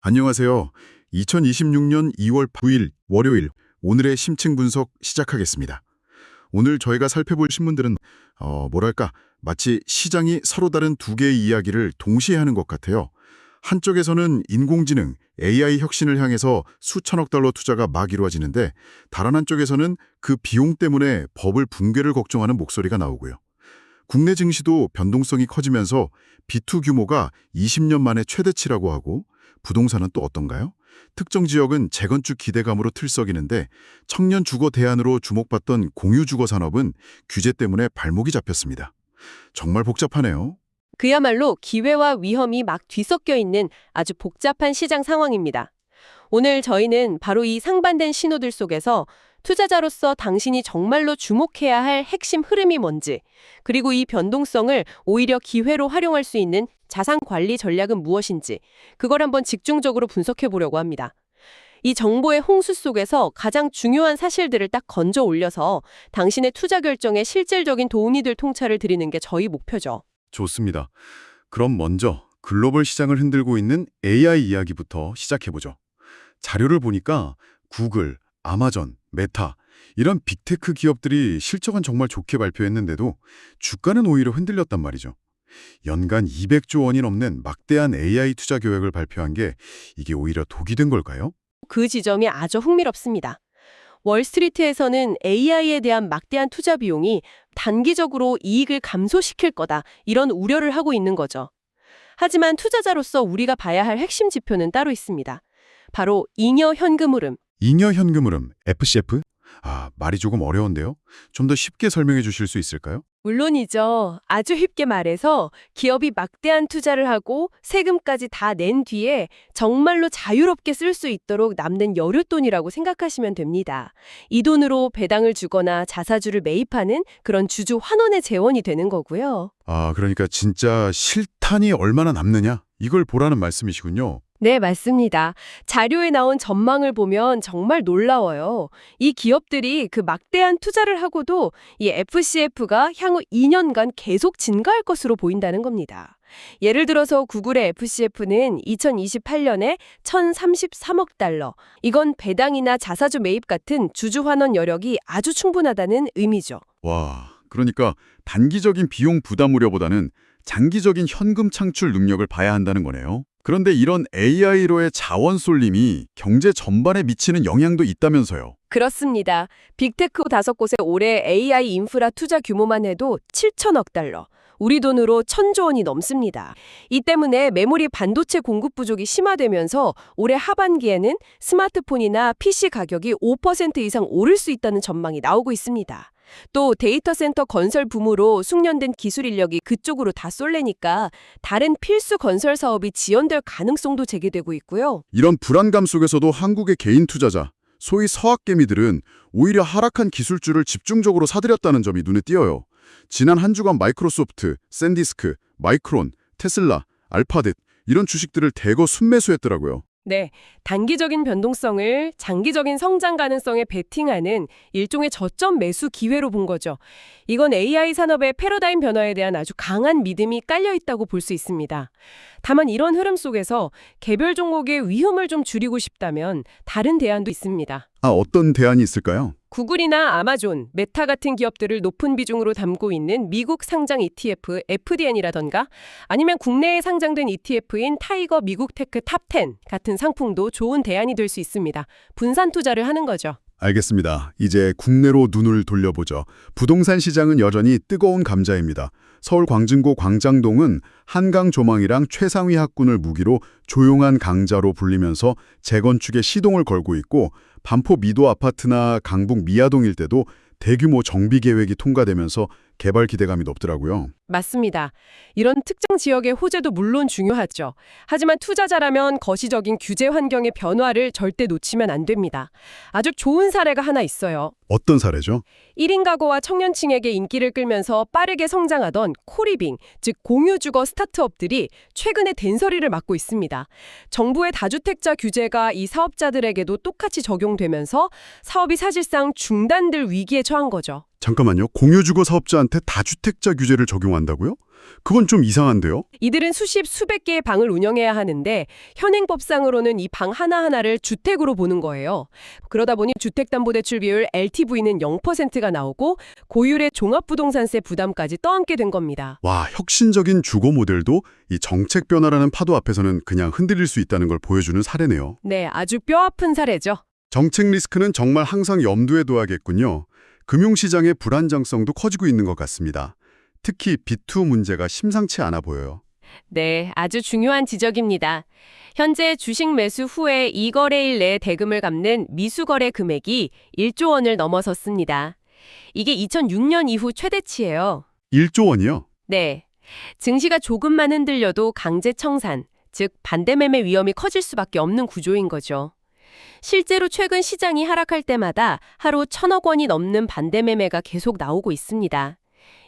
안녕하세요. 2026년 2월 9일 월요일 오늘의 심층 분석 시작하겠습니다. 오늘 저희가 살펴볼 신문들은 마치 시장이 서로 다른 두 개의 이야기를 동시에 하는 것 같아요. 한쪽에서는 인공지능, AI 혁신을 향해서 수천억 달러 투자가 막 이루어지는데 다른 한쪽에서는 그 비용 때문에 버블 붕괴를 걱정하는 목소리가 나오고요. 국내 증시도 변동성이 커지면서 B2 규모가 20년 만에 최대치라고 하고 부동산은 또 어떤가요? 특정 지역은 재건축 기대감으로 틀썩이는데 청년 주거 대안으로 주목받던 공유 주거 산업은 규제 때문에 발목이 잡혔습니다. 정말 복잡하네요. 그야말로 기회와 위험이 막 뒤섞여 있는 아주 복잡한 시장 상황입니다. 오늘 저희는 바로 이 상반된 신호들 속에서 투자자로서 당신이 정말로 주목해야 할 핵심 흐름이 뭔지, 그리고 이 변동성을 오히려 기회로 활용할 수 있는 자산 관리 전략은 무엇인지, 그걸 한번 집중적으로 분석해 보려고 합니다. 이 정보의 홍수 속에서 가장 중요한 사실들을 딱 건져 올려서 당신의 투자 결정에 실질적인 도움이 될 통찰을 드리는 게 저희 목표죠. 좋습니다. 그럼 먼저 글로벌 시장을 흔들고 있는 AI 이야기부터 시작해보죠. 자료를 보니까 구글, 아마존, 메타 이런 빅테크 기업들이 실적은 정말 좋게 발표했는데도 주가는 오히려 흔들렸단 말이죠. 연간 200조 원이 넘는 막대한 AI 투자 계획을 발표한 게 이게 오히려 독이 된 걸까요? 그 지점이 아주 흥미롭습니다. 월스트리트에서는 AI에 대한 막대한 투자 비용이 단기적으로 이익을 감소시킬 거다, 이런 우려를 하고 있는 거죠. 하지만 투자자로서 우리가 봐야 할 핵심 지표는 따로 있습니다. 바로 잉여 현금 흐름. 잉여 현금 흐름, FCF? 말이 조금 어려운데요. 좀 더 쉽게 설명해 주실 수 있을까요? 물론이죠. 아주 쉽게 말해서 기업이 막대한 투자를 하고 세금까지 다 낸 뒤에 정말로 자유롭게 쓸 수 있도록 남는 여윳돈이라고 생각하시면 됩니다. 이 돈으로 배당을 주거나 자사주를 매입하는 그런 주주 환원의 재원이 되는 거고요. 그러니까 진짜 실탄이 얼마나 남느냐? 이걸 보라는 말씀이시군요. 네, 맞습니다. 자료에 나온 전망을 보면 정말 놀라워요. 이 기업들이 그 막대한 투자를 하고도 이 FCF가 향후 2년간 계속 증가할 것으로 보인다는 겁니다. 예를 들어서 구글의 FCF는 2028년에 1,033억 달러. 이건 배당이나 자사주 매입 같은 주주 환원 여력이 아주 충분하다는 의미죠. 와, 그러니까 단기적인 비용 부담 우려보다는 장기적인 현금 창출 능력을 봐야 한다는 거네요. 그런데 이런 AI로의 자원 쏠림이 경제 전반에 미치는 영향도 있다면서요. 그렇습니다. 빅테크 5곳의 올해 AI 인프라 투자 규모만 해도 7천억 달러. 우리 돈으로 1,000조 원이 넘습니다. 이 때문에 메모리 반도체 공급 부족이 심화되면서 올해 하반기에는 스마트폰이나 PC 가격이 5% 이상 오를 수 있다는 전망이 나오고 있습니다. 또 데이터 센터 건설 붐으로 숙련된 기술 인력이 그쪽으로 다 쏠리니까 다른 필수 건설 사업이 지연될 가능성도 제기되고 있고요. 이런 불안감 속에서도 한국의 개인 투자자, 소위 서학개미들은 오히려 하락한 기술주를 집중적으로 사들였다는 점이 눈에 띄어요. 지난 한 주간 마이크로소프트, 샌디스크, 마이크론, 테슬라, 알파벳 이런 주식들을 대거 순매수했더라고요. 네, 단기적인 변동성을 장기적인 성장 가능성에 베팅하는 일종의 저점 매수 기회로 본 거죠. 이건 AI 산업의 패러다임 변화에 대한 아주 강한 믿음이 깔려 있다고 볼 수 있습니다. 다만 이런 흐름 속에서 개별 종목의 위험을 좀 줄이고 싶다면 다른 대안도 있습니다. 어떤 대안이 있을까요? 구글이나 아마존, 메타 같은 기업들을 높은 비중으로 담고 있는 미국 상장 ETF FDN이라던가 아니면 국내에 상장된 ETF인 타이거 미국 테크 탑10 같은 상품도 좋은 대안이 될 수 있습니다. 분산 투자를 하는 거죠. 알겠습니다. 이제 국내로 눈을 돌려보죠. 부동산 시장은 여전히 뜨거운 감자입니다. 서울 광진구 광장동은 한강 조망이랑 최상위 학군을 무기로 조용한 강자로 불리면서 재건축에 시동을 걸고 있고 반포 미도 아파트나 강북 미아동 일대도 대규모 정비 계획이 통과되면서 개발 기대감이 높더라고요. 맞습니다. 이런 특정 지역의 호재도 물론 중요하죠. 하지만 투자자라면 거시적인 규제 환경의 변화를 절대 놓치면 안 됩니다. 아주 좋은 사례가 하나 있어요. 어떤 사례죠? 1인 가구와 청년층에게 인기를 끌면서 빠르게 성장하던 코리빙, 즉 공유주거 스타트업들이 최근에 된서리를 맞고 있습니다. 정부의 다주택자 규제가 이 사업자들에게도 똑같이 적용되면서 사업이 사실상 중단될 위기에 처한 거죠. 잠깐만요. 공유주거 사업자한테 다주택자 규제를 적용한다고요? 그건 좀 이상한데요? 이들은 수십, 수백 개의 방을 운영해야 하는데 현행법상으로는 이 방 하나하나를 주택으로 보는 거예요. 그러다 보니 주택담보대출 비율 LTV는 0%가 나오고 고율의 종합부동산세 부담까지 떠안게 된 겁니다. 와, 혁신적인 주거 모델도 이 정책 변화라는 파도 앞에서는 그냥 흔들릴 수 있다는 걸 보여주는 사례네요. 네, 아주 뼈아픈 사례죠. 정책 리스크는 정말 항상 염두에 둬야겠군요. 금융시장의 불안정성도 커지고 있는 것 같습니다. 특히 B2 문제가 심상치 않아 보여요. 네, 아주 중요한 지적입니다. 현재 주식 매수 후에 2거래일 내에 대금을 갚는 미수거래 금액이 1조 원을 넘어섰습니다. 이게 2006년 이후 최대치예요. 1조 원이요? 네, 증시가 조금만 흔들려도 강제 청산, 즉 반대 매매 위험이 커질 수밖에 없는 구조인 거죠. 실제로 최근 시장이 하락할 때마다 하루 1,000억 원이 넘는 반대 매매가 계속 나오고 있습니다.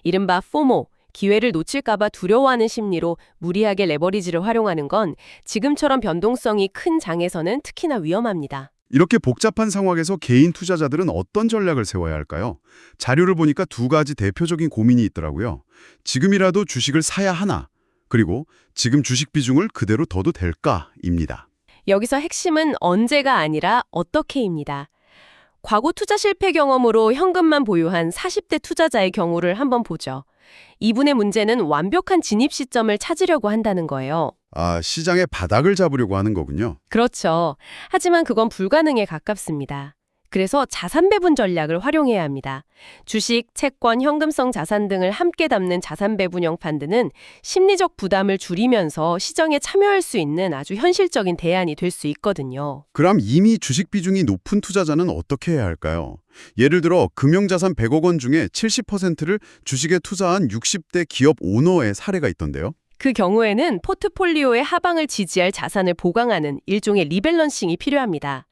이른바 포모, 기회를 놓칠까봐 두려워하는 심리로 무리하게 레버리지를 활용하는 건 지금처럼 변동성이 큰 장에서는 특히나 위험합니다. 이렇게 복잡한 상황에서 개인 투자자들은 어떤 전략을 세워야 할까요? 자료를 보니까 두 가지 대표적인 고민이 있더라고요. 지금이라도 주식을 사야 하나, 그리고 지금 주식 비중을 그대로 둬도 될까입니다. 여기서 핵심은 언제가 아니라 어떻게입니다. 과거 투자 실패 경험으로 현금만 보유한 40대 투자자의 경우를 한번 보죠. 이분의 문제는 완벽한 진입 시점을 찾으려고 한다는 거예요. 아, 시장의 바닥을 잡으려고 하는 거군요. 그렇죠. 하지만 그건 불가능에 가깝습니다. 그래서 자산 배분 전략을 활용해야 합니다. 주식, 채권, 현금성 자산 등을 함께 담는 자산 배분형 펀드는 심리적 부담을 줄이면서 시장에 참여할 수 있는 아주 현실적인 대안이 될 수 있거든요. 그럼 이미 주식 비중이 높은 투자자는 어떻게 해야 할까요? 예를 들어 금융자산 100억 원 중에 70%를 주식에 투자한 60대 기업 오너의 사례가 있던데요. 그 경우에는 포트폴리오의 하방을 지지할 자산을 보강하는 일종의 리밸런싱이 필요합니다.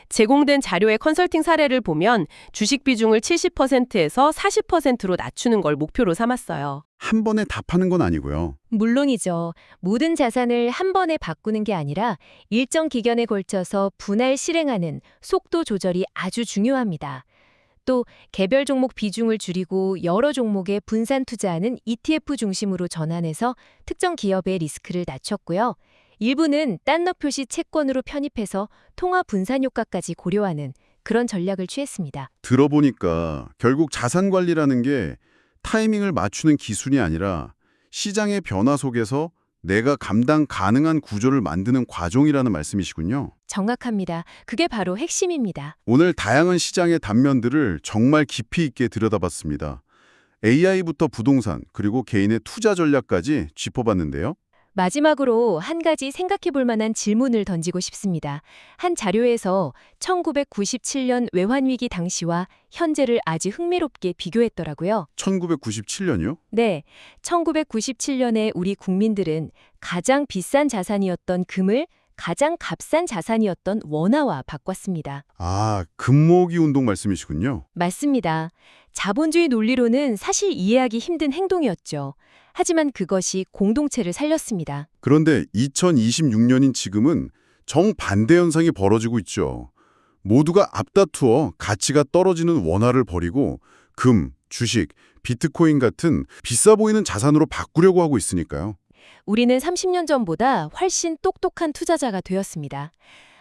제공된 자료의 컨설팅 사례를 보면 주식 비중을 70%에서 40%로 낮추는 걸 목표로 삼았어요. 한 번에 다 파는 건 아니고요. 물론이죠. 모든 자산을 한 번에 바꾸는 게 아니라 일정 기간에 걸쳐서 분할 실행하는 속도 조절이 아주 중요합니다. 또 개별 종목 비중을 줄이고 여러 종목에 분산 투자하는 ETF 중심으로 전환해서 특정 기업의 리스크를 낮췄고요. 일부는 딴러 표시 채권으로 편입해서 통화 분산 효과까지 고려하는 그런 전략을 취했습니다. 들어보니까 결국 자산 관리라는 게 타이밍을 맞추는 기술이 아니라 시장의 변화 속에서 내가 감당 가능한 구조를 만드는 과정이라는 말씀이시군요. 정확합니다. 그게 바로 핵심입니다. 오늘 다양한 시장의 단면들을 정말 깊이 있게 들여다봤습니다. AI부터 부동산, 그리고 개인의 투자 전략까지 짚어봤는데요. 마지막으로 한 가지 생각해 볼 만한 질문을 던지고 싶습니다. 한 자료에서 1997년 외환위기 당시와 현재를 아주 흥미롭게 비교했더라고요. 1997년이요? 네, 1997년에 우리 국민들은 가장 비싼 자산이었던 금을 가장 값싼 자산이었던 원화와 바꿨습니다. 아, 금모으기 운동 말씀이시군요. 맞습니다. 자본주의 논리로는 사실 이해하기 힘든 행동이었죠. 하지만 그것이 공동체를 살렸습니다. 그런데 2026년인 지금은 정반대 현상이 벌어지고 있죠. 모두가 앞다투어 가치가 떨어지는 원화를 버리고 금, 주식, 비트코인 같은 비싸 보이는 자산으로 바꾸려고 하고 있으니까요. 우리는 30년 전보다 훨씬 똑똑한 투자자가 되었습니다.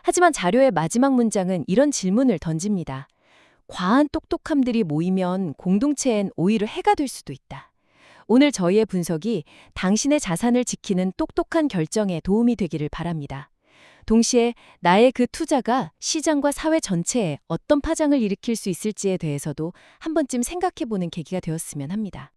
하지만 자료의 마지막 문장은 이런 질문을 던집니다. 과한 똑똑함들이 모이면 공동체엔 오히려 해가 될 수도 있다. 오늘 저희의 분석이 당신의 자산을 지키는 똑똑한 결정에 도움이 되기를 바랍니다. 동시에 나의 그 투자가 시장과 사회 전체에 어떤 파장을 일으킬 수 있을지에 대해서도 한 번쯤 생각해보는 계기가 되었으면 합니다.